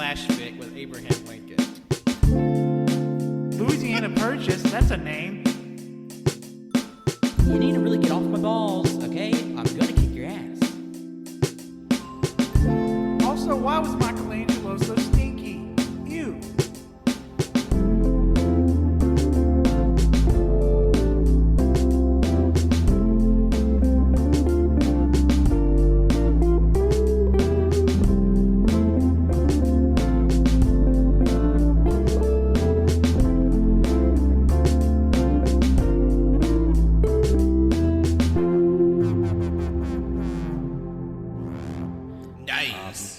flash fic with Abraham Lincoln. Louisiana Purchase, that's a name. You need to really get off my balls, okay? I'm gonna kick your ass. Also, why was Michelangelo so stinky? Ew.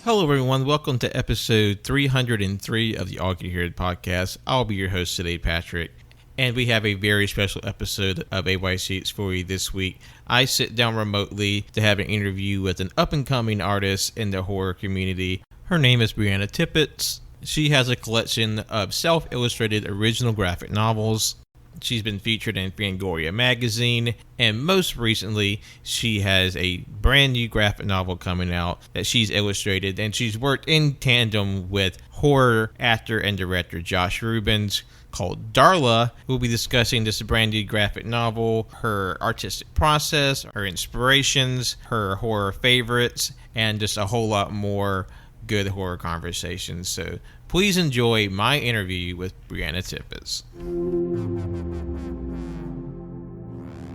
Hello, everyone. Welcome to episode 303 of the All You Hear podcast. I'll be your host today, Patrick, and we have a very special episode of AYCH Xtra for you this week. I sit down remotely to have an interview with an up-and-coming artist in the horror community. Her name is Brianna Tippetts. She has a collection of self-illustrated original graphic novels. She's been featured in Fangoria magazine, and most recently, she has a brand new graphic novel coming out that she's illustrated, and she's worked in tandem with horror actor and director Josh Ruben called DARLA. We'll be discussing this brand new graphic novel, her artistic process, her inspirations, her horror favorites, and just a whole lot more good horror conversations. So please enjoy my interview with Brianna Tippetts.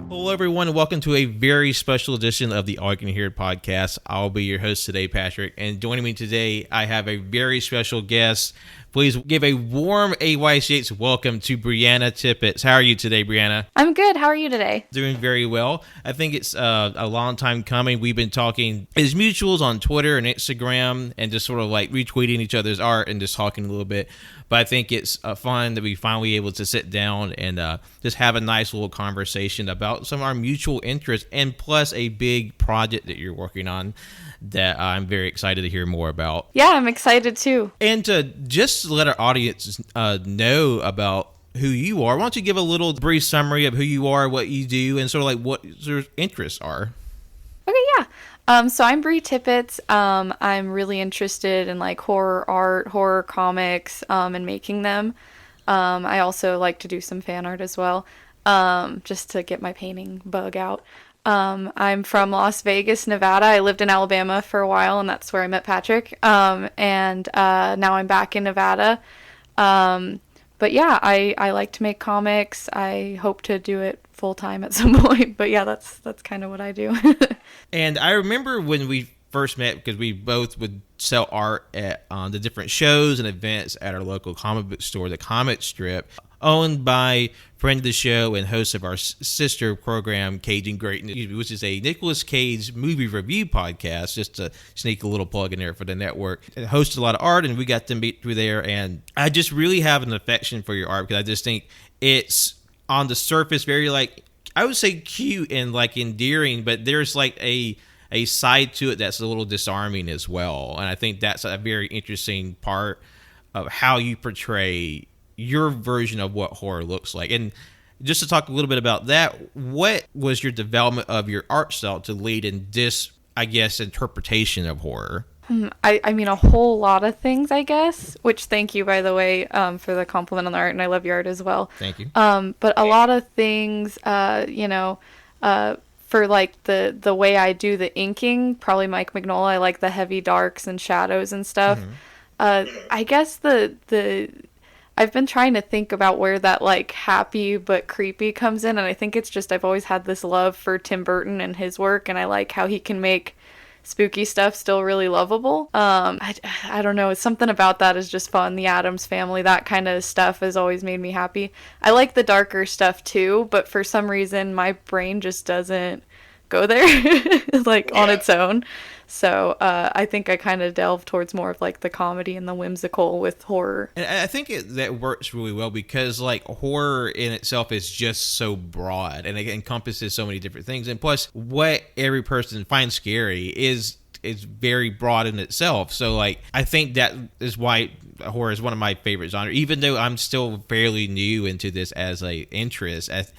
Hello, everyone, and welcome to a very special edition of the All You Can Hear podcast. I'll be your host today, Patrick, and joining me today, I have a very special guest. Please give a warm AYCH welcome to Brianna Tippetts. How are you today, Brianna? I'm good. How are you today? Doing very well. I think it's a long time coming. We've been talking as mutuals on Twitter and Instagram and just sort of like retweeting each other's art and just talking a little bit. But I think it's fun that we finally able to sit down and just have a nice little conversation about some of our mutual interests and plus a big project that you're working on that I'm very excited to hear more about. Yeah, I'm excited too. And to just let our audience know about who you are, why don't you give a little brief summary of who you are, what you do, and sort of like what your interests are? Okay, yeah. So I'm Bri Tippetts. I'm really interested in like horror art, horror comics, and making them. I also like to do some fan art as well, just to get my painting bug out. I'm from Las Vegas, Nevada. I lived in Alabama for a while, and that's where I met Patrick. And now I'm back in Nevada. But yeah, I like to make comics. I hope to do it full time at some point. But yeah, that's kind of what I do. And I remember when we first met, because we both would sell art at the different shows and events at our local comic book store, the Comic Strip, owned by friend of the show and host of our sister program, Cage and Greatness, which is a Nicolas Cage movie review podcast, just to sneak a little plug in there for the network. It hosts a lot of art, and we got to meet through there, and I just really have an affection for your art, because I just think it's, on the surface, very, like, I would say cute and, like, endearing, but there's, like, a side to it that's a little disarming as well, and I think that's a very interesting part of how you portray your version of what horror looks like. And just to talk a little bit about that, what was your development of your art style to lead in this, I guess, interpretation of horror? I mean, a whole lot of things, I guess, which thank you, by the way, for the compliment on the art, and I love your art as well. Thank you. But a lot of things, for like the way I do the inking, probably Mike Mignola, I like the heavy darks and shadows and stuff. Mm-hmm. I guess I've been trying to think about where that like happy but creepy comes in, and I think it's just I've always had this love for Tim Burton and his work, and I like how he can make spooky stuff still really lovable. I don't know, it's something about that is just fun. The Addams Family, that kind of stuff has always made me happy. I like the darker stuff too, but for some reason my brain just doesn't go there like on its own. So I think I kind of delve towards more of like the comedy and the whimsical with horror. And I think that works really well because like horror in itself is just so broad and it encompasses so many different things. And plus what every person finds scary is very broad in itself. So like I think that is why horror is one of my favorite genres, even though I'm still fairly new into this as a interest. As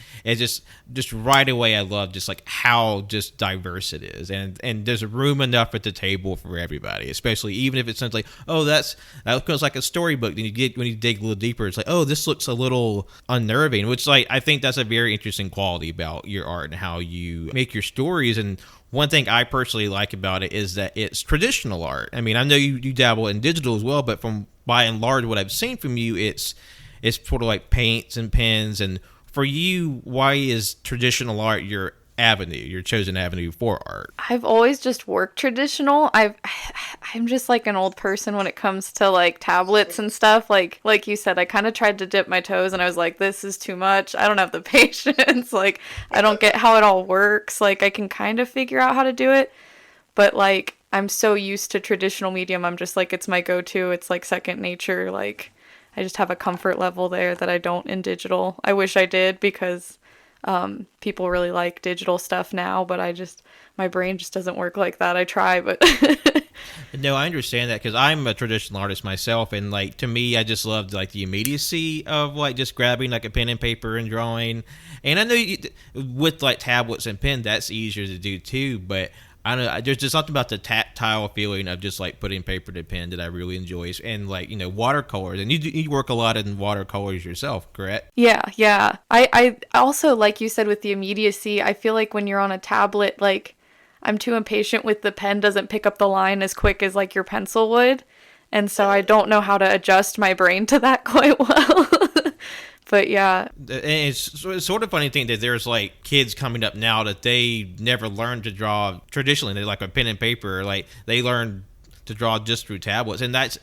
just right away, I love just like how just diverse it is, and there's room enough at the table for everybody. Especially even if it sounds like, oh, that looks like a storybook. Then when you dig a little deeper, it's like, oh, this looks a little unnerving. Which like I think that's a very interesting quality about your art and how you make your stories. And one thing I personally like about it is that it's traditional art. I mean, I know you dabble in digital as well, but from by and large, what I've seen from you, it's sort of like paints and pens. And for you, why is traditional art your chosen avenue for art? I've always just worked traditional. I'm just like an old person when it comes to like tablets and stuff. Like you said, I kind of tried to dip my toes and I was like, this is too much. I don't have the patience. Like, I don't get how it all works. Like, I can kind of figure out how to do it, but like, I'm so used to traditional medium. I'm just like, it's my go-to. It's like second nature. Like, I just have a comfort level there that I don't in digital. I wish I did, because people really like digital stuff now, but my brain just doesn't work like that. I try, but No, I understand that, because I'm a traditional artist myself, and like to me, I just loved like the immediacy of like just grabbing like a pen and paper and drawing. And I know with like tablets and pen, that's easier to do too, but I don't know, there's just something about the tactile feeling of just like putting paper to pen that I really enjoy. And like, watercolors, and you work a lot in watercolors yourself, correct? yeah. I also, like you said, with the immediacy, I feel like when you're on a tablet, like, I'm too impatient with the pen doesn't pick up the line as quick as like your pencil would. And so I don't know how to adjust my brain to that quite well. But yeah. And it's sort of funny to think that there's like kids coming up now that they never learned to draw traditionally. They like a pen and paper, like they learn to draw just through tablets. And that's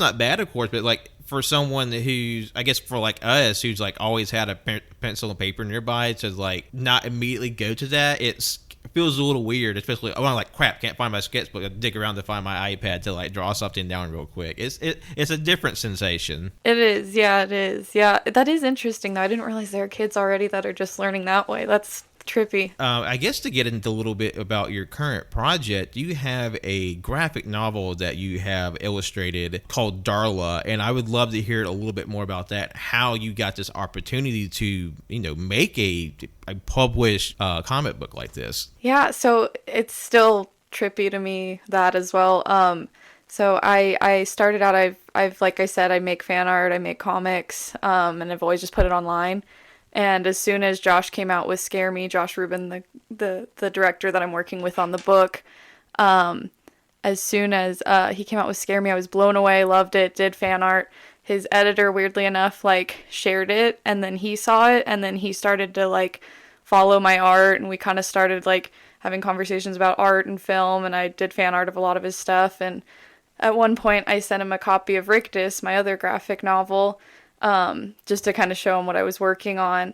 not bad, of course, but like for someone who's, I guess for like us, who's like always had a pencil and paper nearby, to like not immediately go to that, it feels a little weird, especially when I'm like, crap, can't find my sketchbook. I dig around to find my iPad to like draw something down real quick. It's a different sensation. It is. Yeah, it is. Yeah, that is interesting though. I didn't realize there are kids already that are just learning that way. That's trippy. I guess to get into a little bit about your current project, you have a graphic novel that you have illustrated called DARLA, and I would love to hear a little bit more about that, how you got this opportunity to, make a published comic book like this. Yeah, so it's still trippy to me, that as well. So I started out, I've like I said, I make fan art, I make comics, and I've always just put it online. And as soon as Josh came out with Scare Me, Josh Ruben, the director that I'm working with on the book, as soon as he came out with Scare Me, I was blown away, loved it, did fan art. His editor, weirdly enough, like shared it, and then he saw it, and then he started to like follow my art, and we kind of started like having conversations about art and film, and I did fan art of a lot of his stuff. And at one point I sent him a copy of Rictus, my other graphic novel, just to kind of show him what I was working on.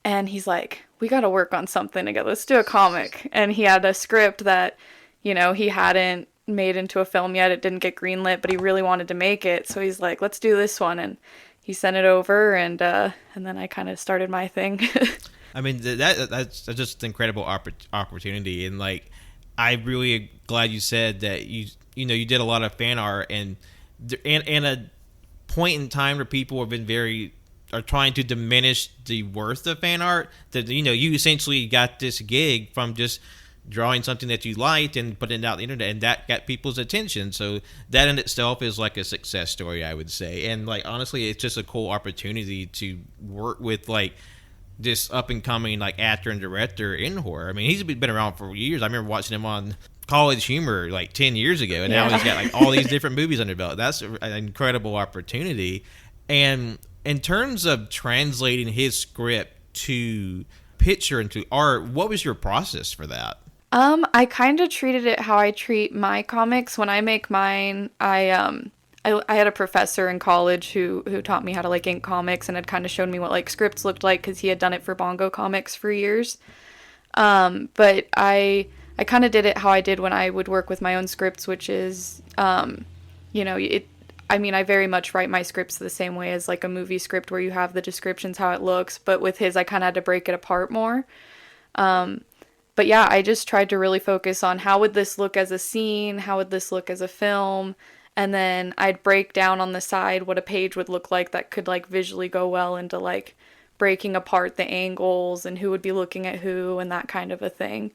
And he's like, we got to work on something together. Let's do a comic. And he had a script that, he hadn't made into a film yet. It didn't get greenlit, but he really wanted to make it. So he's like, let's do this one. And he sent it over, and then I kind of started my thing. I mean, that's just an incredible opportunity. And like, I'm really glad you said that you did a lot of fan art, and a point in time where people have been are trying to diminish the worth of fan art, that you essentially got this gig from just drawing something that you liked and putting it out on the internet, and that got people's attention. So that in itself is like a success story, I would say. And like, honestly, it's just a cool opportunity to work with like this up and coming like actor and director in horror. I mean, he's been around for years. I remember watching him on College Humor like 10 years ago, and now he's got like all these different movies under belt. That's an incredible opportunity. And in terms of translating his script to picture and to art, what was your process for that? I kind of treated it how I treat my comics. When I make mine, I had a professor in college who taught me how to like ink comics, and had kind of shown me what like scripts looked like, because he had done it for Bongo Comics for years. But I kind of did it how I did when I would work with my own scripts, which is, I very much write my scripts the same way as like a movie script, where you have the descriptions, how it looks. But with his, I kind of had to break it apart more. But yeah, I just tried to really focus on how would this look as a scene? How would this look as a film? And then I'd break down on the side what a page would look like that could like visually go well into like breaking apart the angles and who would be looking at who and that kind of a thing.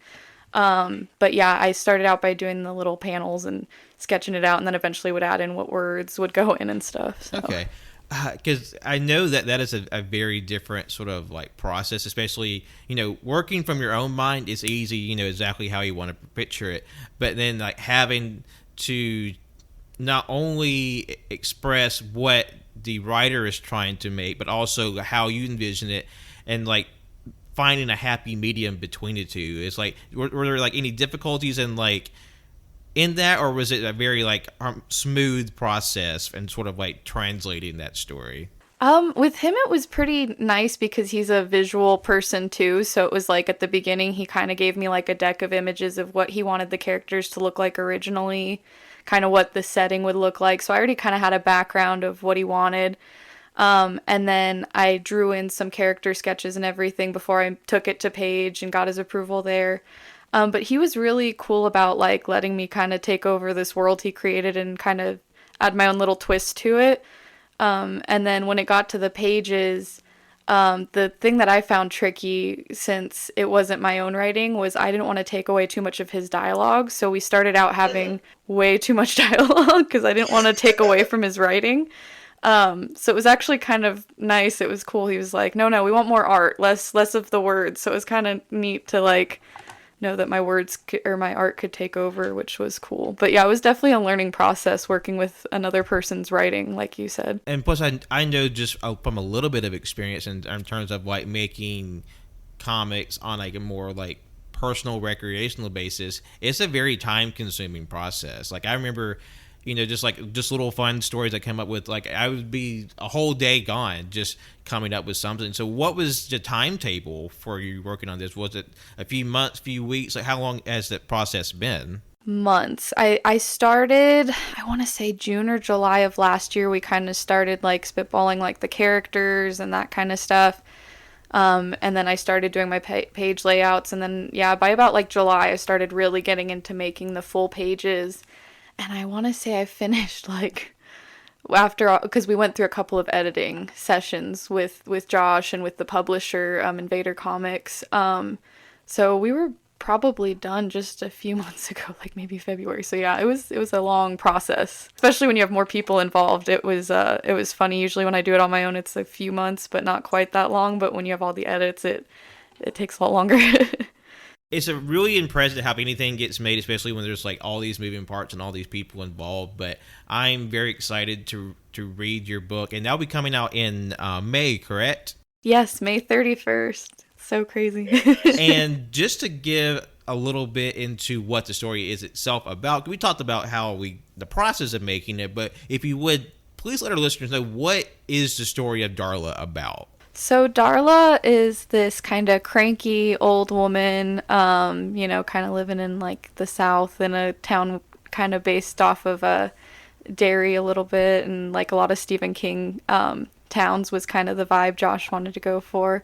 But yeah, I started out by doing the little panels and sketching it out, and then eventually would add in what words would go in and stuff. So. Okay. Because I know that is a very different sort of like process, especially, working from your own mind is easy, exactly how you want to picture it. But then like having to not only express what the writer is trying to make, but also how you envision it, and like finding a happy medium between the two. It's like, were there like any difficulties in that, or was it a very like smooth process and sort of like translating that story? With him it was pretty nice because he's a visual person too, so it was like at the beginning he kind of gave me like a deck of images of what he wanted the characters to look like originally, kind of what the setting would look like, so I already kind of had a background of what he wanted. And then I drew in some character sketches and everything before I took it to Page and got his approval there. But he was really cool about like letting me kind of take over this world he created and kind of add my own little twist to it. And then when it got to the pages, the thing that I found tricky, since it wasn't my own writing, was I didn't want to take away too much of his dialogue. So we started out having way too much dialogue because I didn't want to take away from his writing. So it was actually kind of nice. It was cool. He was like, no, we want more art, less of the words. So it was kind of neat to like know that my words or my art could take over, which was cool. But yeah, it was definitely a learning process working with another person's writing, like you said. And plus, I know just from a little bit of experience in terms of like making comics on like a more like personal recreational basis, it's a very time consuming process. Like I remember, just little fun stories I come up with. Like I would be a whole day gone just coming up with something. So what was the timetable for you working on this? Was it a few months, few weeks? Like how long has that process been? Months. I started, I want to say June or July of last year. We kind of started like spitballing like the characters and that kind of stuff. And then I started doing my page layouts. And then, yeah, by about like July, I started really getting into making the full pages. And I want to say I finished like after, because we went through a couple of editing sessions with Josh and with the publisher, Invader Comics. So we were probably done just a few months ago, like maybe February. So yeah, it was a long process, especially when you have more people involved. It was funny. Usually when I do it on my own, it's a few months, but not quite that long. But when you have all the edits, it takes a lot longer. It's a really impressive how anything gets made, especially when there's like all these moving parts and all these people involved. But I'm very excited to read your book, and that'll be coming out in May, correct? Yes, May 31st. So crazy. And just to give a little bit into what the story is itself about, we talked about the process of making it, but if you would, please let our listeners know, what is the story of Darla about? So Darla is this kind of cranky old woman, kind of living in like the South in a town kind of based off of Derry a little bit, and like a lot of Stephen King towns was kind of the vibe Josh wanted to go for,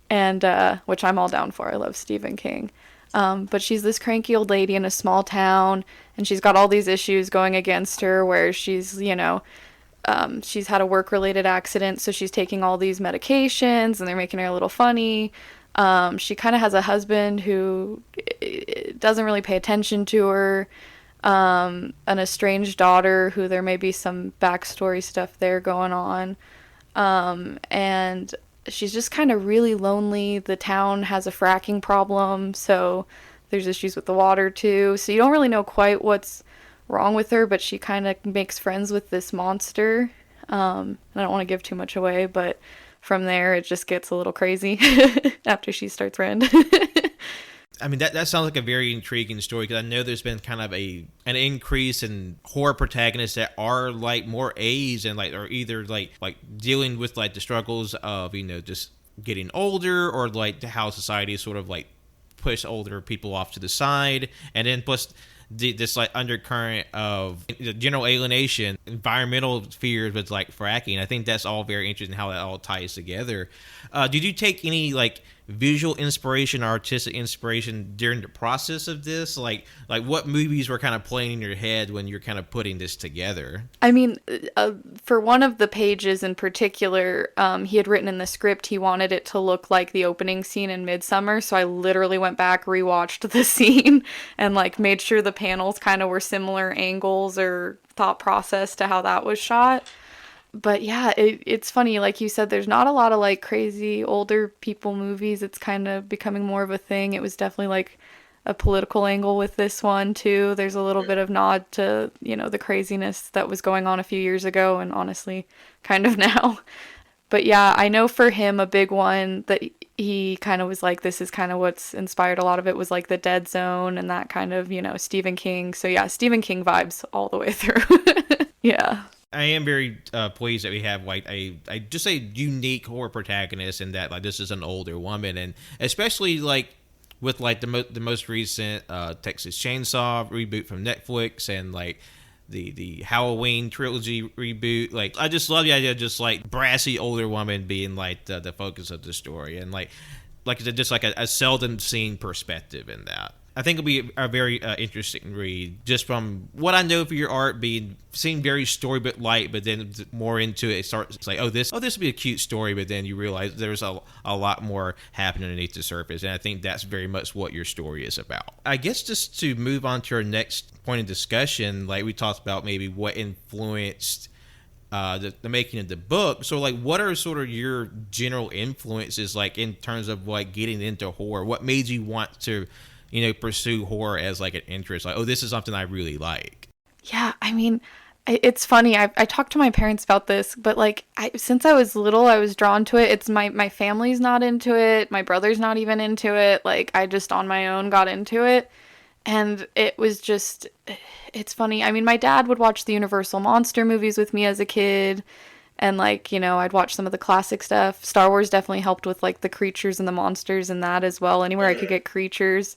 and which I'm all down for. I love Stephen King. But she's this cranky old lady in a small town, and she's got all these issues going against her where she's, she's had a work-related accident, so she's taking all these medications, and they're making her a little funny. She kind of has a husband who doesn't really pay attention to her, an estranged daughter who there may be some backstory stuff there going on, and she's just kind of really lonely. The town has a fracking problem, so there's issues with the water too, so you don't really know quite what's wrong with her, but she kind of makes friends with this monster. I don't want to give too much away, but from there it just gets a little crazy after she starts running. I mean, that sounds like a very intriguing story, because I know there's been kind of an increase in horror protagonists that are like more aged and like, or either like dealing with like the struggles of, just getting older, or like how society sort of like push older people off to the side, and then plus this like undercurrent of general alienation, environmental fears with like fracking. I think that's all very interesting how that all ties together. Did you take any like visual inspiration, artistic inspiration during the process of this? Like what movies were kind of playing in your head when you're kind of putting this together? I mean, for one of the pages in particular, he had written in the script he wanted it to look like the opening scene in Midsummer, so I literally went back, rewatched the scene, and like made sure the panels kind of were similar angles or thought process to how that was shot. But yeah, it's funny, like you said, there's not a lot of like crazy older people movies. It's kind of becoming more of a thing. It was definitely like a political angle with this one too. There's a little bit of nod to, you know, the craziness that was going on a few years ago and honestly kind of now. But yeah, I know for him a big one that he kind of was like, this is kind of what's inspired a lot of it, was like the Dead Zone and that kind of, you know, Stephen King. So yeah, Stephen King vibes all the way through. Yeah. I am very pleased that we have like a just a unique horror protagonist, and that like this is an older woman, and especially like with like the most recent Texas Chainsaw reboot from Netflix, and like the Halloween trilogy reboot. Like I just love the idea of just like brassy older woman being like the focus of the story, and like just like a seldom seen perspective in that. I think it'll be a very interesting read, just from what I know for your art seemed very storybook light, but then more into it, it's like, this would be a cute story, but then you realize there's a lot more happening underneath the surface, and I think that's very much what your story is about. I guess just to move on to our next point of discussion, like we talked about maybe what influenced the making of the book. So like what are sort of your general influences, like in terms of like getting into horror? What made you want to pursue horror as like an interest? Like, this is something I really like. Yeah, I mean, it's funny. I talked to my parents about this, but like since I was little, I was drawn to it. It's my family's not into it. My brother's not even into it. Like I just on my own got into it. And it was just, it's funny. I mean, my dad would watch the Universal monster movies with me as a kid. And like, I'd watch some of the classic stuff. Star Wars definitely helped with like the creatures and the monsters and that as well. Anywhere I could get creatures.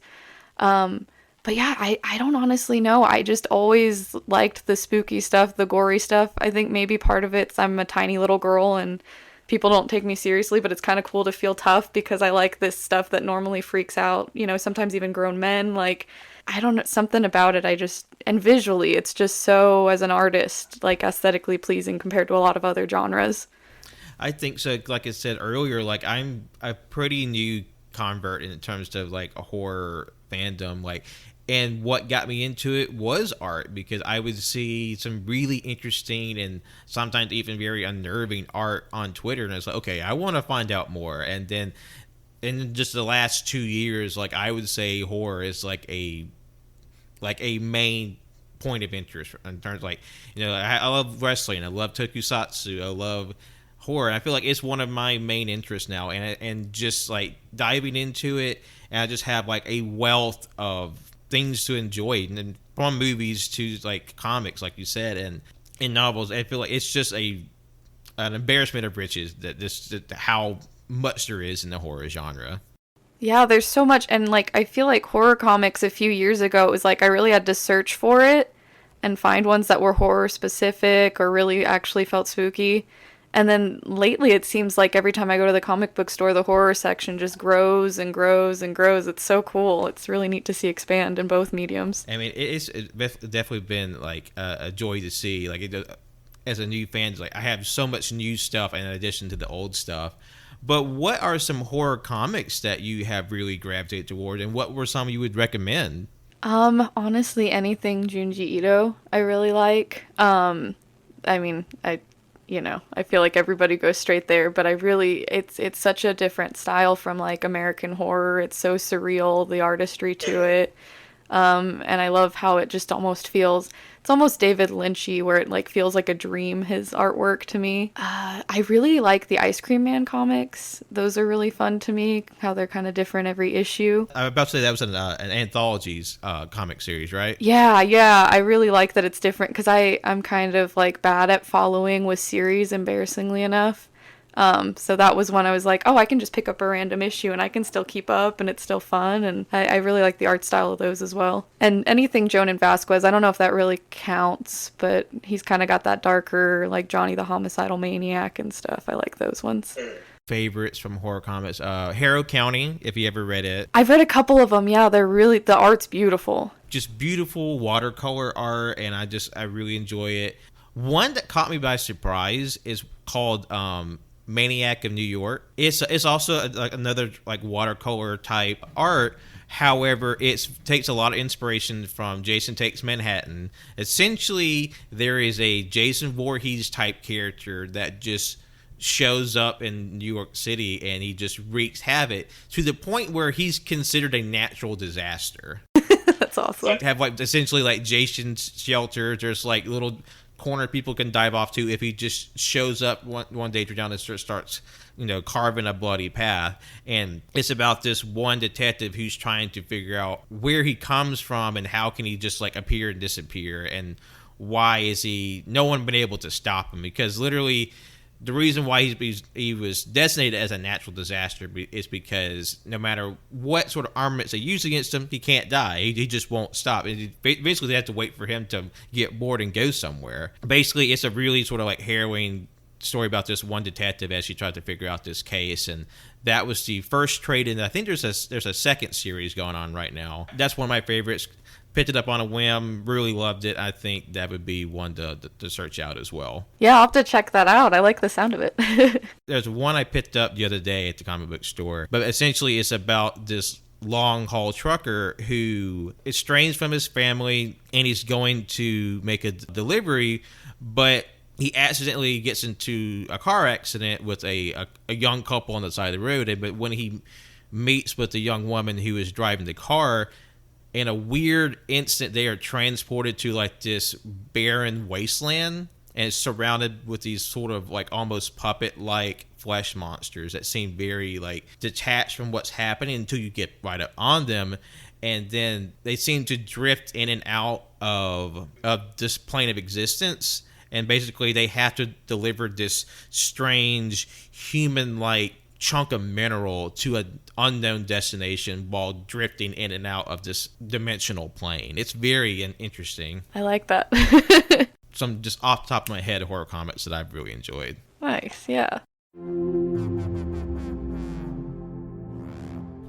But yeah, I don't honestly know. I just always liked the spooky stuff, the gory stuff. I think maybe part of it's I'm a tiny little girl and people don't take me seriously, but it's kind of cool to feel tough because I like this stuff that normally freaks out, sometimes even grown men. Like, I don't know, something about it. And visually, it's just so, as an artist, like aesthetically pleasing compared to a lot of other genres. I think so. Like I said earlier, like I'm a pretty new convert in terms of like a horror fandom, like, and what got me into it was art, because I would see some really interesting and sometimes even very unnerving art on Twitter, and I was like, okay, I want to find out more. And then in just the last 2 years, like I would say horror is like a main point of interest in terms of like, I love wrestling, I love tokusatsu, I love horror, and I feel like it's one of my main interests now, and just like diving into it, and I just have like a wealth of things to enjoy, and then from movies to like comics, like you said, and in novels. I feel like it's just an embarrassment of riches that how much there is in the horror genre. Yeah, there's so much. And like I feel like horror comics a few years ago, it was like I really had to search for it and find ones that were horror specific or really actually felt spooky. And then lately it seems like every time I go to the comic book store, the horror section just grows and grows and grows. It's so cool. It's really neat to see expand in both mediums. I mean, it's definitely been like a joy to see. Like as a new fan, like I have so much new stuff in addition to the old stuff. But what are some horror comics that you have really gravitated toward, and what were some you would recommend? Honestly, anything Junji Ito I really like. I mean, I feel like everybody goes straight there, but it's such a different style from like American horror. It's so surreal, the artistry to it. And I love how it just almost feels, it's almost David Lynchy, where it like feels like a dream, his artwork to me. I really like the Ice Cream Man comics. Those are really fun to me, how they're kind of different every issue. I was about to say that was an anthologies comic series, right? Yeah. I really like that it's different, because I'm kind of like bad at following with series, embarrassingly enough. So that was when I was like, I can just pick up a random issue and I can still keep up and it's still fun. And I really like the art style of those as well. And anything Jonan Vasquez, I don't know if that really counts, but he's kind of got that darker, like Johnny the Homicidal Maniac and stuff. I like those ones. favorites from horror comics. Harrow County, if you ever read it. I've read a couple of them. Yeah, the art's beautiful. Just beautiful watercolor art, and I really enjoy it. One that caught me by surprise is called Maniac of New York. It's also another watercolor type art. However, it takes a lot of inspiration from Jason Takes Manhattan. Essentially, there is a Jason Voorhees type character that just shows up in New York City, and he just wreaks havoc to the point where he's considered a natural disaster. That's awesome. Have essentially Jason's shelter. There's little corner people can dive off to if he just shows up one day down and starts carving a bloody path. And it's about this one detective who's trying to figure out where he comes from and how can he just appear and disappear, and why is no one been able to stop him, because literally the reason why he was designated as a natural disaster is because no matter what sort of armaments they use against him, he can't die. He just won't stop. And basically, they have to wait for him to get bored and go somewhere. Basically, it's a really sort of harrowing story about this one detective as she tried to figure out this case. And that was the first trade in. I think there's a second series going on right now. That's one of my favorites. Picked it up on a whim, really loved it. I think that would be one to search out as well. Yeah, I'll have to check that out. I like the sound of it. There's one I picked up the other day at the comic book store, but essentially it's about this long haul trucker who is estranged from his family, and he's going to make a delivery, but he accidentally gets into a car accident with a young couple on the side of the road. But when he meets with the young woman who is driving the car, in a weird instant, they are transported to this barren wasteland, and it's surrounded with these sort of almost puppet-like flesh monsters that seem very detached from what's happening until you get right up on them, and then they seem to drift in and out of this plane of existence, and basically they have to deliver this strange human-like chunk of mineral to an unknown destination while drifting in and out of this dimensional plane. It's very interesting. I like that. Some just off the top of my head horror comics that I've really enjoyed. Nice, yeah.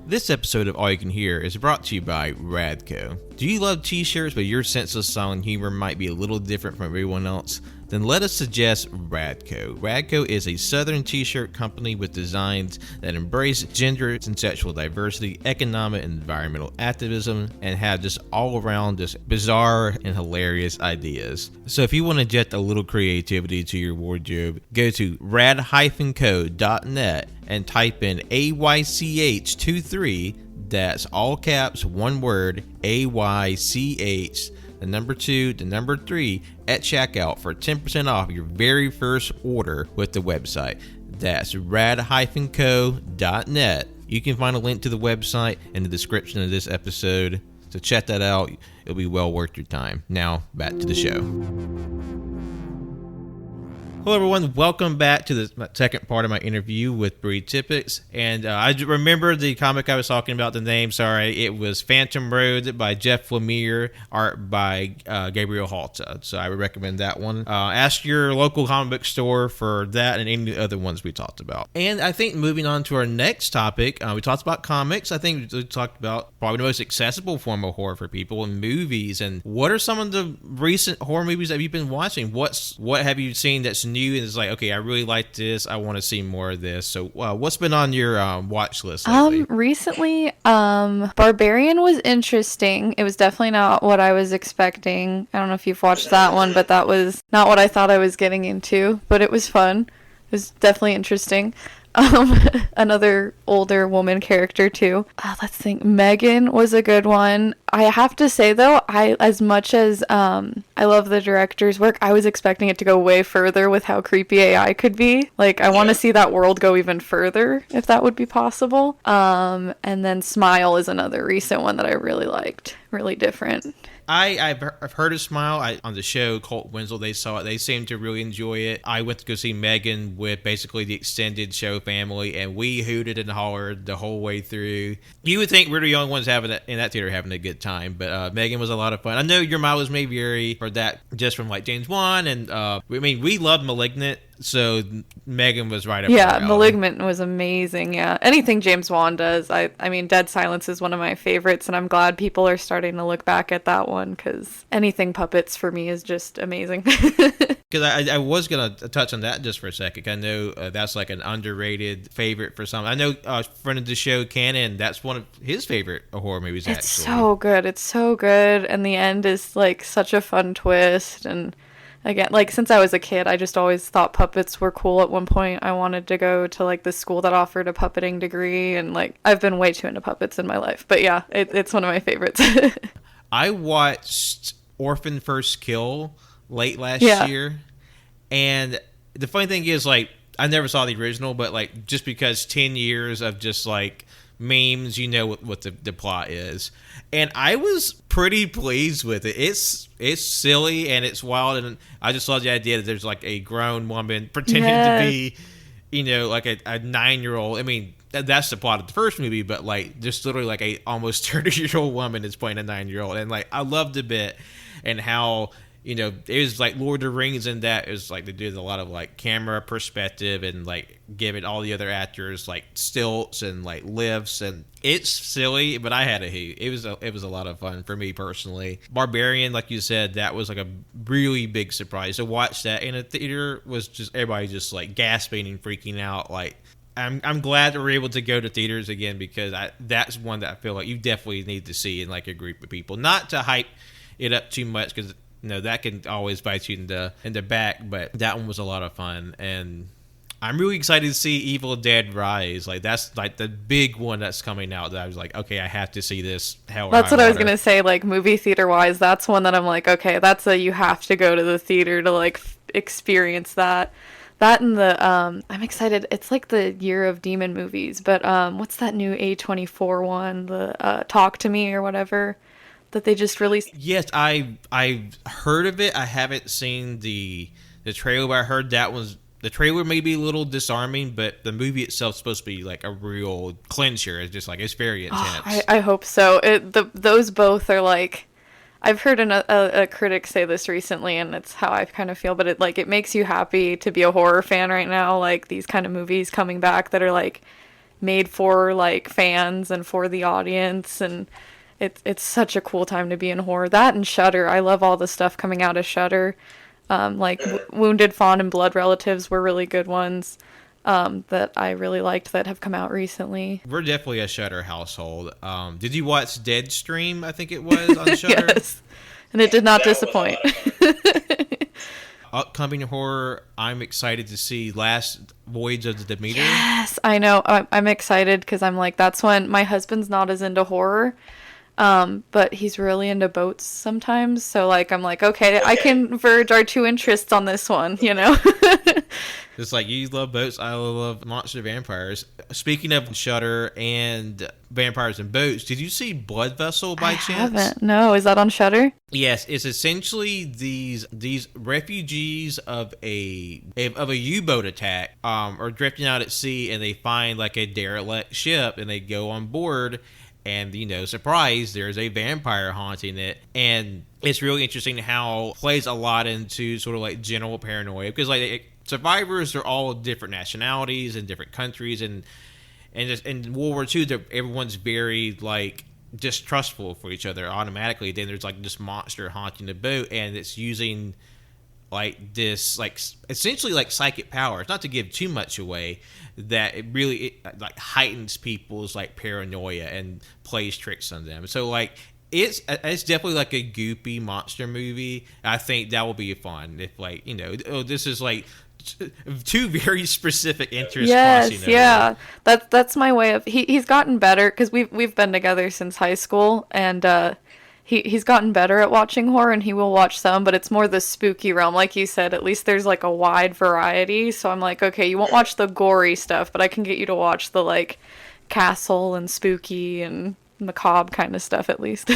This episode of All You Can Hear is brought to you by Radco. Do you love t-shirts but your sense of style and humor might be a little different from everyone else? Then let us suggest Radco. Radco is a southern t-shirt company with designs that embrace gender and sexual diversity, economic and environmental activism, and have just all around just bizarre and hilarious ideas. So if you want to inject a little creativity to your wardrobe, go to rad-co.net and type in AYCH 23, that's all caps, one word, AYCH, the number 2, the number 3 at checkout for 10% off your very first order with the website. That's rad-co.net. You can find a link to the website in the description of this episode. So check that out. It'll be well worth your time. Now, back to the show. Hello, everyone. Welcome back to the second part of my interview with Brianna Tippetts. And I remember the comic I was talking about, the name, sorry. It was Phantom Road by Jeff Lemire, art by Gabriel Halta. So I would recommend that one. Ask your local comic book store for that and any other ones we talked about. And I think moving on to our next topic, we talked about comics. I think we talked about probably the most accessible form of horror for people in movies. And what are some of the recent horror movies that you've been watching? What have you seen that's new and it's okay, I really like this, I want to see more of this? So what's been on your watch list lately? Recently Barbarian was interesting. It was definitely not what I was expecting. I don't know if you've watched that one, but that was not what I thought I was getting into, but it was fun. It was definitely interesting. Another older woman character too. Let's think. Megan was a good one. I have to say though, as much as I love the director's work, I was expecting it to go way further with how creepy AI could be. I want to see that world go even further if that would be possible. And then Smile is another recent one that I really liked. Really different. I've heard of Smile. On the show Colt Winslow, they saw it. They seemed to really enjoy it. I went to go see Megan with basically the extended show family, and we hooted and hollered the whole way through. You would think we're the only ones in that theater having a good time, but Megan was a lot of fun. I know your mileage may vary for that just from James Wan, and we loved Malignant. So Megan was right up her Yeah, alley. Malignant was amazing. Yeah, anything James Wan does, I mean, Dead Silence is one of my favorites, and I'm glad people are starting to look back at that one because anything puppets for me is just amazing. Because I was going to touch on that just for a second. I know that's like an underrated favorite for some. I know friend of the show, Cannon, that's one of his favorite horror movies, It's actually. so good. It's so good. And the end is like such a fun twist. And again, like since I was a kid, I just always thought puppets were cool. At one point, I wanted to go to like the school that offered a puppeting degree. And like I've been way too into puppets in my life. But yeah, it's one of my favorites. I watched Orphan First Kill late last year, and the funny thing is, like, I never saw the original, but like just because 10 years of just like memes, you know what the plot is, and I was pretty pleased with it. It's silly and it's wild, and I just love the idea that there's like a grown woman pretending to be, you know, like a 9-year-old. I mean, that's the plot of the first movie, but like just literally like a almost 30-year-old woman is playing a 9-year-old, and like I loved a bit, and how, you know, it was like Lord of the Rings, and that is like they did a lot of like camera perspective and like giving all the other actors like stilts and like lifts, and it's silly, but I had a hoot. It was a lot of fun for me personally. Barbarian, like you said, that was like a really big surprise. To watch that in a theater was just everybody just like gasping and freaking out. Like I'm glad that we're able to go to theaters again, because that's one that I feel like you definitely need to see in like a group of people. Not to hype it up too much, because that can always bite you in the back. But that one was a lot of fun, and I'm really excited to see Evil Dead Rise. Like that's like the big one that's coming out that I was like, okay, I have to see this. That's what I was gonna say. Like movie theater wise, that's one that I'm like, okay, that's you have to go to the theater to like experience that. That and the I'm excited. It's like the year of demon movies, but what's that new A24 one? The Talk to Me or whatever that they just released. Yes, I've heard of it. I haven't seen the trailer, but I heard the trailer may be a little disarming, but the movie itself is supposed to be like a real clincher. It's just like it's very intense. I hope so. Those both are like, I've heard a critic say this recently, and it's how I kind of feel, but it makes you happy to be a horror fan right now, like these kind of movies coming back that are like made for like fans and for the audience, and it's such a cool time to be in horror. That and Shudder, I love all the stuff coming out of Shudder. Like Wounded Fawn and Blood Relatives were really good ones that I really liked that have come out recently. We're definitely a Shudder household. Did you watch Deadstream? I think it was on Shudder. Yes, and it did not disappoint. Upcoming horror, I'm excited to see Last Voyage of the Demeter. Yes, I know. I'm excited because I'm like, that's when my husband's not as into horror. But he's really into boats sometimes. So like, I'm like, okay, I can verge our two interests on this one, you know? It's like, you love boats, I love monster vampires. Speaking of Shudder and vampires and boats, did you see Blood Vessel by chance? I haven't. No, is that on Shudder? Yes, it's essentially these refugees of a U-boat attack are drifting out at sea, and they find like a derelict ship, and they go on board. And, surprise, there's a vampire haunting it. And it's really interesting how it plays a lot into sort of like general paranoia. Because survivors are all different nationalities and different countries. And just in World War II, everyone's very like distrustful for each other automatically. Then there's like this monster haunting the boat. And it's using like this, like essentially like psychic powers, not to give too much away, that it really like heightens people's like paranoia and plays tricks on them. So like it's definitely like a goopy monster movie. I think that will be fun if like this is like two very specific interests. Yes, yeah, that's my way of he's gotten better because we've been together since high school, and He's gotten better at watching horror, and he will watch some, but it's more the spooky realm. Like you said, at least there's like a wide variety. So I'm like, okay, you won't watch the gory stuff, but I can get you to watch the like castle and spooky and macabre kind of stuff at least.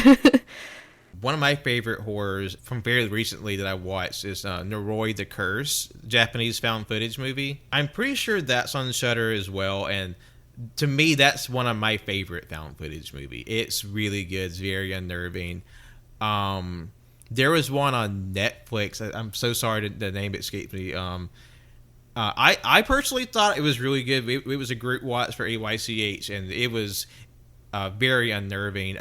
One of my favorite horrors from very recently that I watched is Noroi the Curse, Japanese found footage movie. I'm pretty sure that's on Shudder as well, and to me, that's one of my favorite found footage movie. It's really good. It's very unnerving. There was one on Netflix. I'm so sorry the name escaped me. I personally thought it was really good. It was a group watch for AYCH, and it was very unnerving.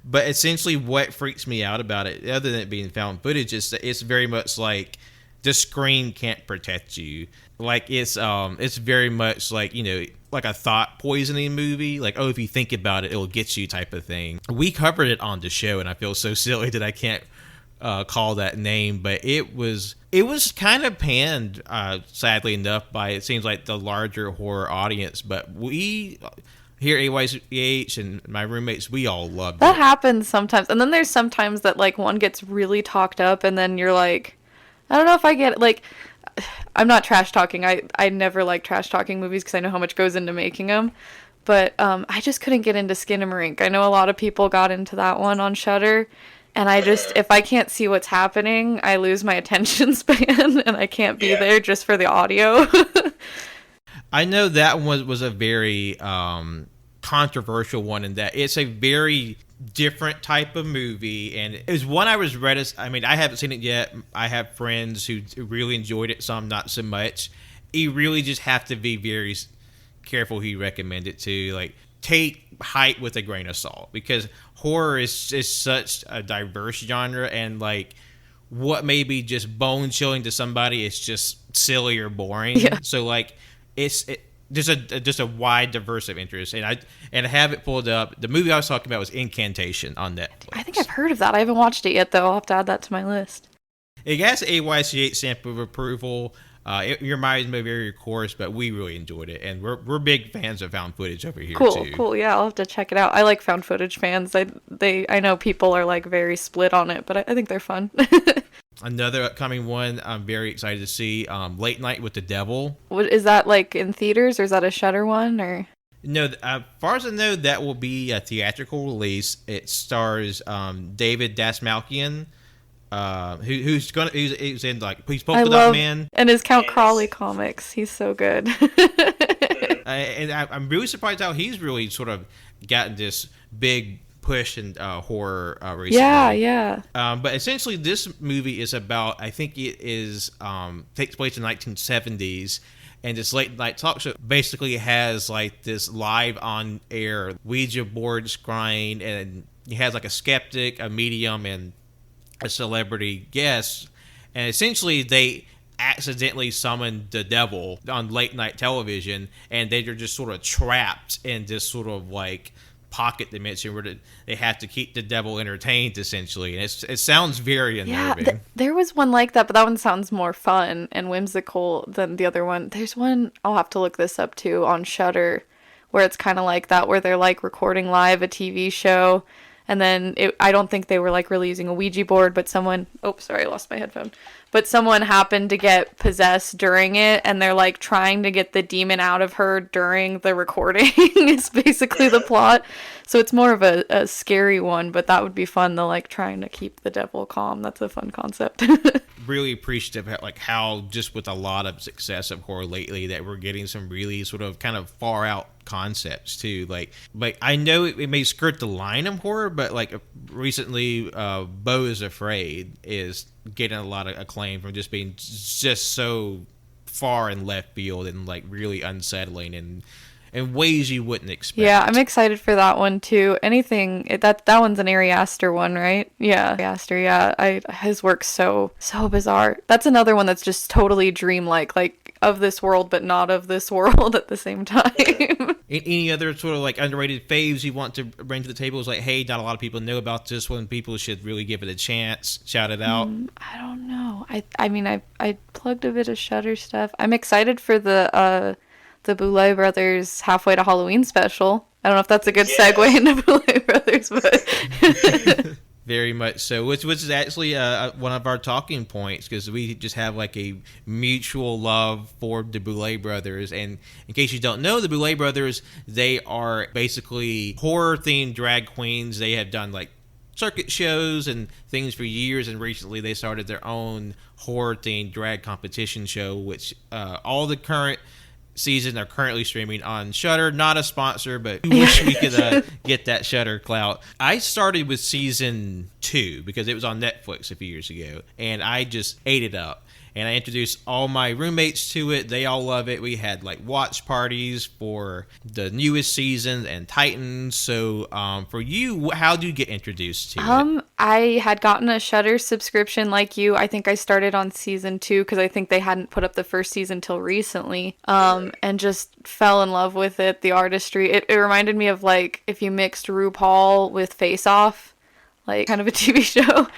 But essentially, what freaks me out about it, other than it being found footage, is that it's very much like the screen can't protect you. Like it's very much like, you know, like a thought poisoning movie. Like, oh, if you think about it, it'll get you type of thing. We covered it on the show, and I feel so silly that I can't call that name, but it was kind of panned, sadly enough, by, it seems like, the larger horror audience. But we here at AYCH and my roommates, we all loved it. That happens sometimes, and then there's sometimes that like one gets really talked up, and then you're like, I don't know if I get it. Like, I'm not trash talking. I never like trash talking movies because I know how much goes into making them. But I just couldn't get into Skinamarink. I know a lot of people got into that one on Shudder. And I just, if I can't see what's happening, I lose my attention span, and I can't be there just for the audio. I know that one was a very controversial one in that it's a very different type of movie, and it was one I was reticent. I mean, I haven't seen it yet. I have friends who really enjoyed it, some not so much. You really just have to be very careful who you recommend it to. Like, take hype with a grain of salt, because horror is such a diverse genre, and like what may be just bone chilling to somebody is just silly or boring. Yeah. So like it's just a wide diverse of interest, and I have it pulled up. The movie I was talking about was Incantation on Netflix. I think I've heard of that. I haven't watched it yet though. I'll have to add that to my list. It has AYCH stamp of approval. It reminds me of very course, but we really enjoyed it, and we're big fans of found footage over here too. Cool. Yeah, I'll have to check it out. I like found footage fans. I know people are like very split on it, but I think they're fun. Another upcoming one I'm very excited to see, Late Night with the Devil. What is that, like in theaters, or is that a Shudder one, or? No, as far as I know, that will be a theatrical release. It stars David Dastmalchian. Who's in like he's Polka Dot Man and his Count Crowley comics. He's so good. And I'm really surprised how he's really sort of gotten this big push in horror recently. Yeah. But essentially, this movie is about, I think it is takes place in the 1970s. And this late night talk show basically has like this live on air Ouija board scrying, and he has like a skeptic, a medium, and a celebrity guest, and essentially they accidentally summoned the devil on late night television, and they're just sort of trapped in this sort of like pocket dimension where they have to keep the devil entertained, essentially. And it sounds very unnerving. Yeah, there was one like that, but that one sounds more fun and whimsical than the other one. There's one, I'll have to look this up too, on Shudder, where it's kind of like that, where they're like recording live a TV show. And then I don't think they were like really using a Ouija board, but someone, I lost my headphone. But someone happened to get possessed during it, and they're like trying to get the demon out of her during the recording is basically the plot. So it's more of a scary one, but that would be fun, the like trying to keep the devil calm. That's a fun concept. Really appreciative like how just with a lot of success of horror lately that we're getting some really sort of kind of far out concepts too. Like I know it may skirt the line of horror, but like recently Beau is Afraid is getting a lot of acclaim from just being just so far in left field and like really unsettling and in ways you wouldn't expect. Yeah, I'm excited for that one too. That one's an Ari Aster one, right? Yeah, Aster. Yeah, his work's so bizarre. That's another one that's just totally dreamlike, like of this world but not of this world at the same time. Any other sort of like underrated faves you want to bring to the table? Is like, hey, not a lot of people know about this one. People should really give it a chance. Shout it out. I don't know. I mean, I plugged a bit of Shudder stuff. I'm excited for the Boulet Brothers Halfway to Halloween special. I don't know if that's a good segue into Boulet Brothers, but very much so. Which is actually one of our talking points, because we just have like a mutual love for the Boulet Brothers. And in case you don't know, the Boulet Brothers, they are basically horror-themed drag queens. They have done like circuit shows and things for years, and recently they started their own horror-themed drag competition show, which all the current season are currently streaming on Shudder. Not a sponsor, but we wish we could get that Shudder clout. I started with season 2 because it was on Netflix a few years ago, and I just ate it up. and I introduced all my roommates to it. They all love it. We had like watch parties for the newest season and Titans. So for you, how do you get introduced to it? I had gotten a Shudder subscription like you. I think I started on season 2 because I think they hadn't put up the first season till recently. And just fell in love with it. The artistry. It reminded me of like if you mixed RuPaul with Face Off, like kind of a TV show.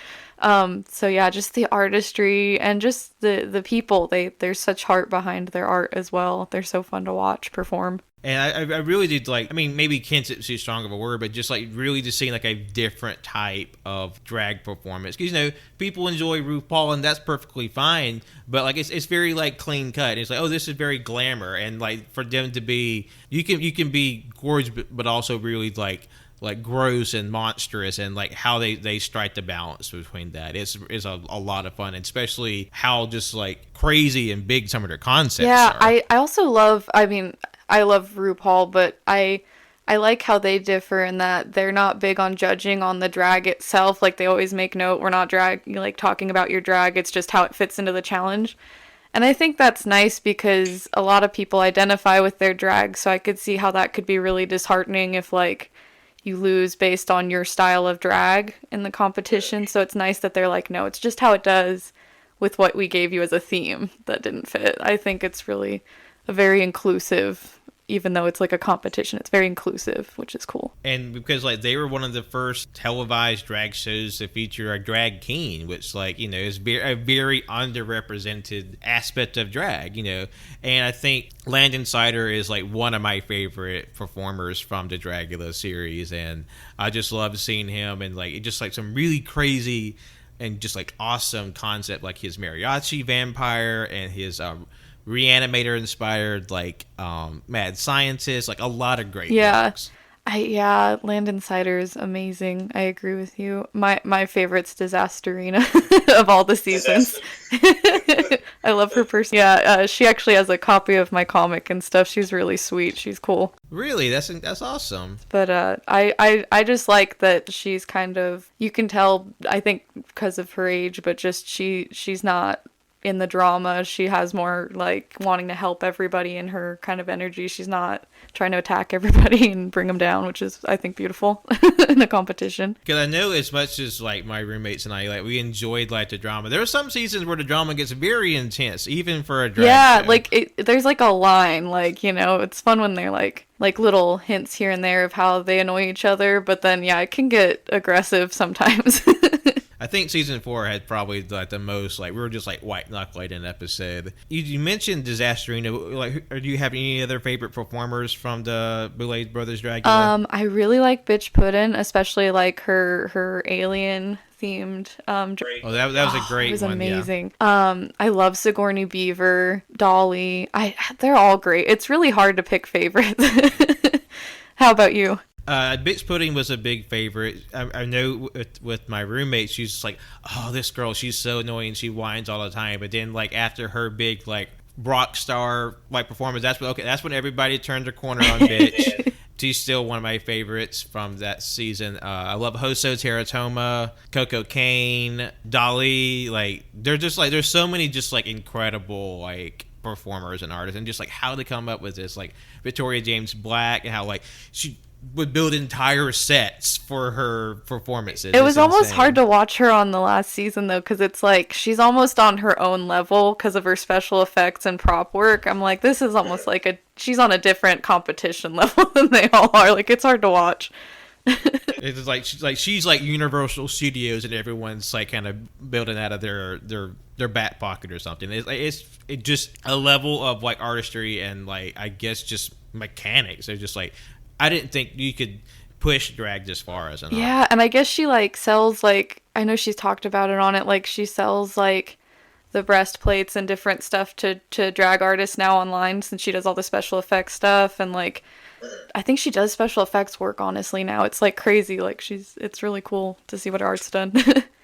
So yeah, just the artistry and just the people. There's such heart behind their art as well. They're so fun to watch perform. And I really did like, I mean, maybe kintup's too strong of a word, but just like really just seeing like a different type of drag performance. Because, you know, people enjoy RuPaul and that's perfectly fine, but like it's very like clean cut. It's like, oh, this is very glamour. And like for them to be, you can be gorgeous, but also really like gross and monstrous, and like how they strike the balance between that is a lot of fun, and especially how just like crazy and big some of their concepts are. I also love, I mean, I love RuPaul, but I like how they differ in that they're not big on judging on the drag itself. Like they always make note, we're not talking about your drag, it's just how it fits into the challenge. And I think that's nice because a lot of people identify with their drag, so I could see how that could be really disheartening if like you lose based on your style of drag in the competition. So it's nice that they're like, no, it's just how it does with what we gave you as a theme that didn't fit. I think it's really a very inclusive, even though it's like a competition, it's very inclusive, which is cool. And because like they were one of the first televised drag shows to feature a drag king, which like, you know, is a very underrepresented aspect of drag, you know. And I think Landon Sider is like one of my favorite performers from the Dragula series, and I just love seeing him and like just like some really crazy and just like awesome concept, like his mariachi vampire and his Reanimator inspired like mad scientist, like a lot of great looks. Landon Sider is amazing. I agree with you. My favorite's Disasterina of all the seasons. I love her person. She actually has a copy of my comic and stuff. She's really sweet. She's cool. Really, that's awesome. But I just like that she's kind of, you can tell, I think because of her age, but just she's not in the drama. She has more like wanting to help everybody in her kind of energy. She's not trying to attack everybody and bring them down, which is, I think, beautiful in a competition. Because I know as much as like my roommates and I, like we enjoyed like the drama. There are some seasons where the drama gets very intense, even for a drag show. Like there's like a line, like, you know, it's fun when they're like little hints here and there of how they annoy each other, but then it can get aggressive sometimes. I think season 4 had probably like the most, like we were just like white knuckling an episode. You mentioned Disasterina. Like, do you have any other favorite performers from the Boulet Brothers Dragula? I really like Bitch Puddin', especially like her alien themed. That was a great one. It was amazing. Yeah. I love Sigourney Beaver, Dolly. They're all great. It's really hard to pick favorites. How about you? Bitch Pudding was a big favorite. I know with my roommate, she's just like, oh, this girl, she's so annoying. She whines all the time. But then, like, after her big, like, rock star, like, performance, that's when everybody turned their corner on Bitch. She's still one of my favorites from that season. I love Hoso Teratoma, Coco Kane, Dolly. Like, they're just, like, there's so many just, like, incredible, like, performers and artists. And just, like, how they come up with this. Like, Victoria James Black and how, like, she would build entire sets for her performances. It was almost hard to watch her on the last season though, because it's like she's almost on her own level because of her special effects and prop work. I'm like, this is almost like she's on a different competition level than they all are. Like, it's hard to watch. It's like she's like Universal Studios and everyone's like kind of building out of their back pocket or something. It's just a level of like artistry and like I guess just mechanics. They're just like, I didn't think you could push drag this far as an art. Yeah, and I guess she like sells like, I know she's talked about it on it, like she sells like the breastplates and different stuff to drag artists now online since she does all the special effects stuff, and like I think she does special effects work honestly now. It's like crazy, like it's really cool to see what her art's done.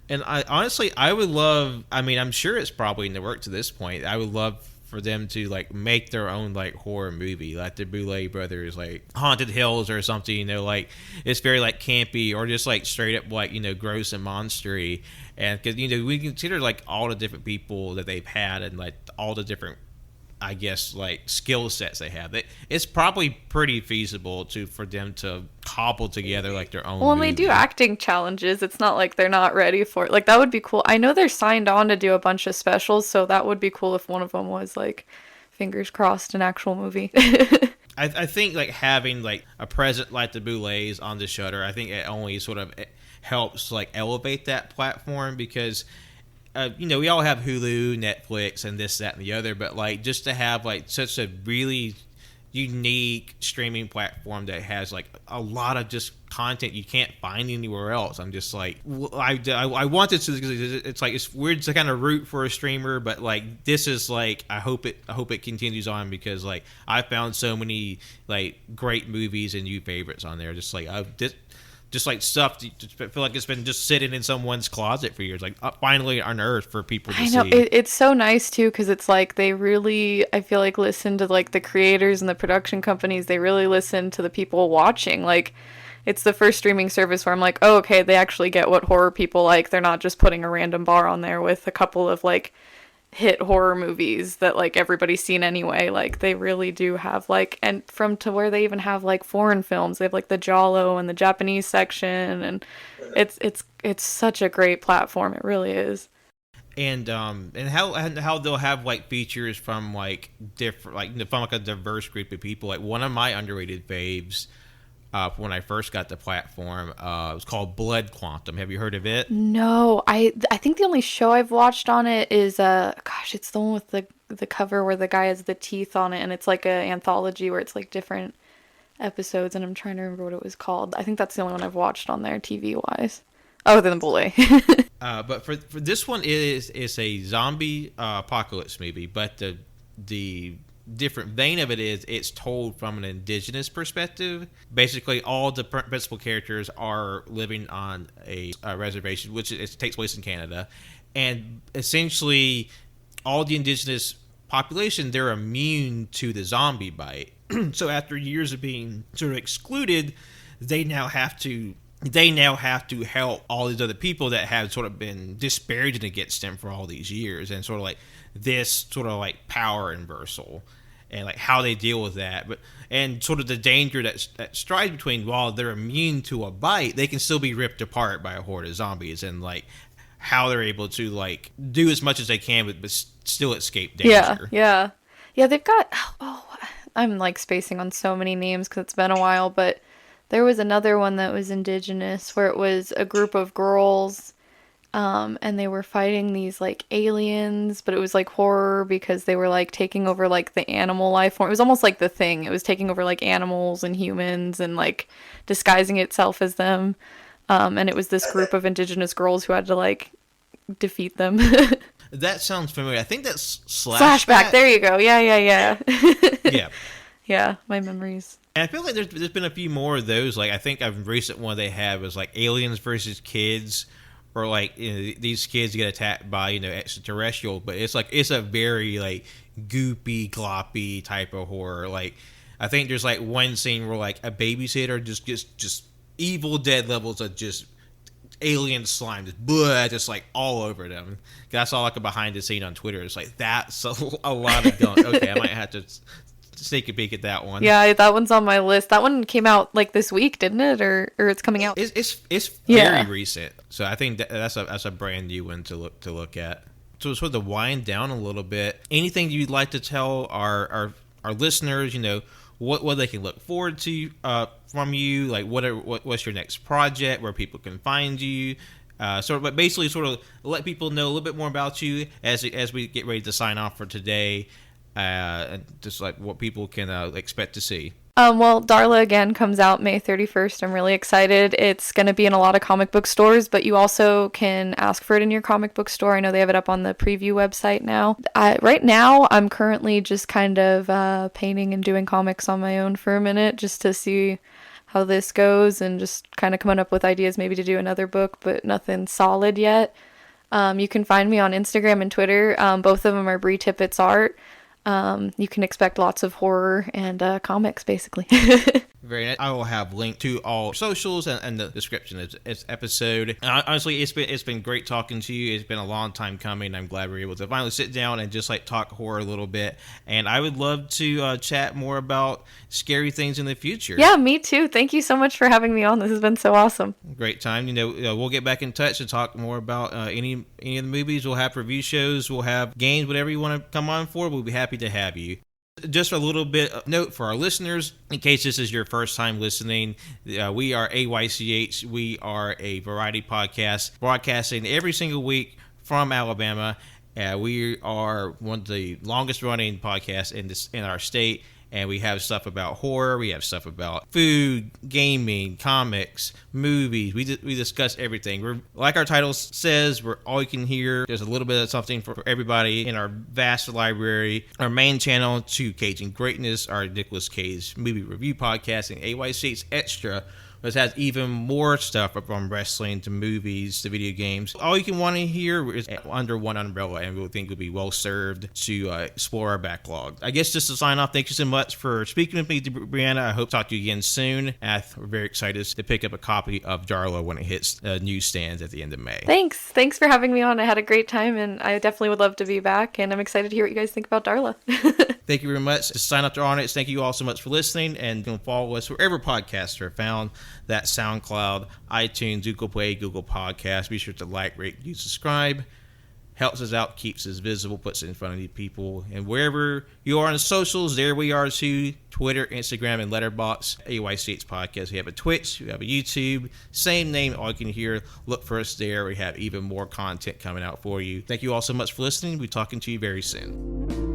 And I honestly would love, I mean, I'm sure it's probably in the work to this point. I would love for them to like make their own like horror movie, like the Boulet Brothers, like Haunted Hills or something. You know, like it's very like campy or just like straight up like, you know, gross and monstery. And because, you know, we consider like all the different people that they've had and like all the different, I guess, like skill sets they have. It's probably pretty feasible for them to cobble together like their own. Well, and movie. they do acting challenges. It's not like they're not ready for it. Like that would be cool. I know they're signed on to do a bunch of specials, so that would be cool if one of them was like, fingers crossed, an actual movie. I think like having like a present like the Boulets on the Shudder, I think it only sort of helps like elevate that platform because. You know, we all have Hulu, Netflix, and this, that, and the other, but like just to have like such a really unique streaming platform that has like a lot of just content you can't find anywhere else. I'm just like, I wanted to, because it's like it's weird to kind of root for a streamer, but like this is like I hope it continues on because like I found so many like great movies and new favorites on there. Just like just like stuff that I feel like it's been just sitting in someone's closet for years, like finally unearthed for people to see. I know, it's so nice too, because it's like they really, I feel like, listen to like the creators and the production companies. They really listen to the people watching. Like, it's the first streaming service where I'm like, oh, okay, they actually get what horror people like. They're not just putting a random bar on there with a couple of like hit horror movies that like everybody's seen anyway. Like they really do have like, and from to where they even have like foreign films. They have like the Giallo and the Japanese section, and it's such a great platform. It really is. And how they'll have like features from like different, like from like a diverse group of people. Like one of my underrated faves when I first got the platform, it was called Blood Quantum. Have you heard of it? No, I think the only show I've watched on it is gosh, it's the one with the cover where the guy has the teeth on it, and it's like an anthology where it's like different episodes, and I'm trying to remember what it was called. I think that's the only one I've watched on there TV wise. Other than Boulet. But for this one, it's a zombie apocalypse movie, but the different vein of it is it's told from an indigenous perspective. Basically, all the principal characters are living on a reservation, which it takes place in Canada, and essentially all the indigenous population, they're immune to the zombie bite. So after years of being sort of excluded, they now have to help all these other people that have sort of been disparaged against them for all these years, and sort of like this sort of like power inversal and like how they deal with that, but and sort of the danger that strides between, while they're immune to a bite, they can still be ripped apart by a horde of zombies, and like how they're able to like do as much as they can but still escape danger. Yeah. They've got I'm like spacing on so many names because it's been a while, but there was another one that was indigenous where it was a group of girls, and they were fighting these like aliens, but it was like horror because they were like taking over like the animal life form. It was almost like The Thing. It was taking over like animals and humans and like disguising itself as them. And it was this group of indigenous girls who had to like defeat them. That sounds familiar. I think that's Slashback. There you go. Yeah. Yeah. Yeah, my memories. And I feel like there's been a few more of those. Like I think a recent one they had was like Aliens versus Kids, or like, you know, these kids get attacked by, you know, extraterrestrial, but it's like it's a very like goopy, gloppy type of horror. Like I think there's like one scene where like a babysitter just Evil Dead levels of just alien slime, just like all over them. That's all like a behind the scene on Twitter. It's like that's a lot of gunk. Okay, I might have to sneak a peek at that one. Yeah, that one's on my list. That one came out like this week, didn't it? Or it's coming out. It's very recent. So I think that's a brand new one to look at. So sort of wind down a little bit. Anything you'd like to tell our listeners, you know, what they can look forward to from you, like what's your next project, where people can find you, but basically sort of let people know a little bit more about you as we get ready to sign off for today, and just like what people can expect to see. Well, DARLA again comes out May 31st. I'm really excited. It's going to be in a lot of comic book stores, but you also can ask for it in your comic book store. I know they have it up on the preview website now. Right now, I'm currently just kind of painting and doing comics on my own for a minute, just to see how this goes, and just kind of coming up with ideas maybe to do another book, but nothing solid yet. You can find me on Instagram and Twitter. Both of them are Bri Tippetts Art. You can expect lots of horror and comics, basically. Very nice. I will have link to all socials and the description of this episode. Honestly, it's been great talking to you. It's been a long time coming. I'm glad we're able to finally sit down and just like talk horror a little bit. And I would love to chat more about scary things in the future. Yeah, me too. Thank you so much for having me on. This has been so awesome. Great time. We'll get back in touch and talk more about any of the movies. We'll have review shows. We'll have games, whatever you want to come on for. We'll be happy to have you. Just a little bit of note for our listeners, in case this is your first time listening, we are AYCH. We are a variety podcast broadcasting every single week from Alabama. We are one of the longest running podcasts in our state. And we have stuff about horror, we have stuff about food, gaming, comics, movies. We discuss everything. We're, like our title says, we're all you can hear. There's a little bit of something for everybody in our vast library. Our main channel, To Caging Greatness, our Nicolas Cage movie review podcast, and AYCH Xtra, which has even more stuff from wrestling to movies to video games. All you can want to hear is under one umbrella, and we think would be well served to explore our backlog. I guess just to sign off, thank you so much for speaking with me, Brianna. I hope to talk to you again soon. We're very excited to pick up a copy of DARLA when it hits newsstands at the end of May. Thanks for having me on. I had a great time, and I definitely would love to be back, and I'm excited to hear what you guys think about DARLA. Thank you very much. To sign up to our audience, thank you all so much for listening, and you can follow us wherever podcasts are found. That's SoundCloud, iTunes, Google Play, Google Podcasts. Be sure to like, rate, and subscribe. Helps us out, keeps us visible, puts it in front of you people. And wherever you are on the socials, there we are too. Twitter, Instagram, and Letterboxd. AYCH Podcast. We have a Twitch, we have a YouTube. Same name, all you can hear. Look for us there. We have even more content coming out for you. Thank you all so much for listening. We'll be talking to you very soon.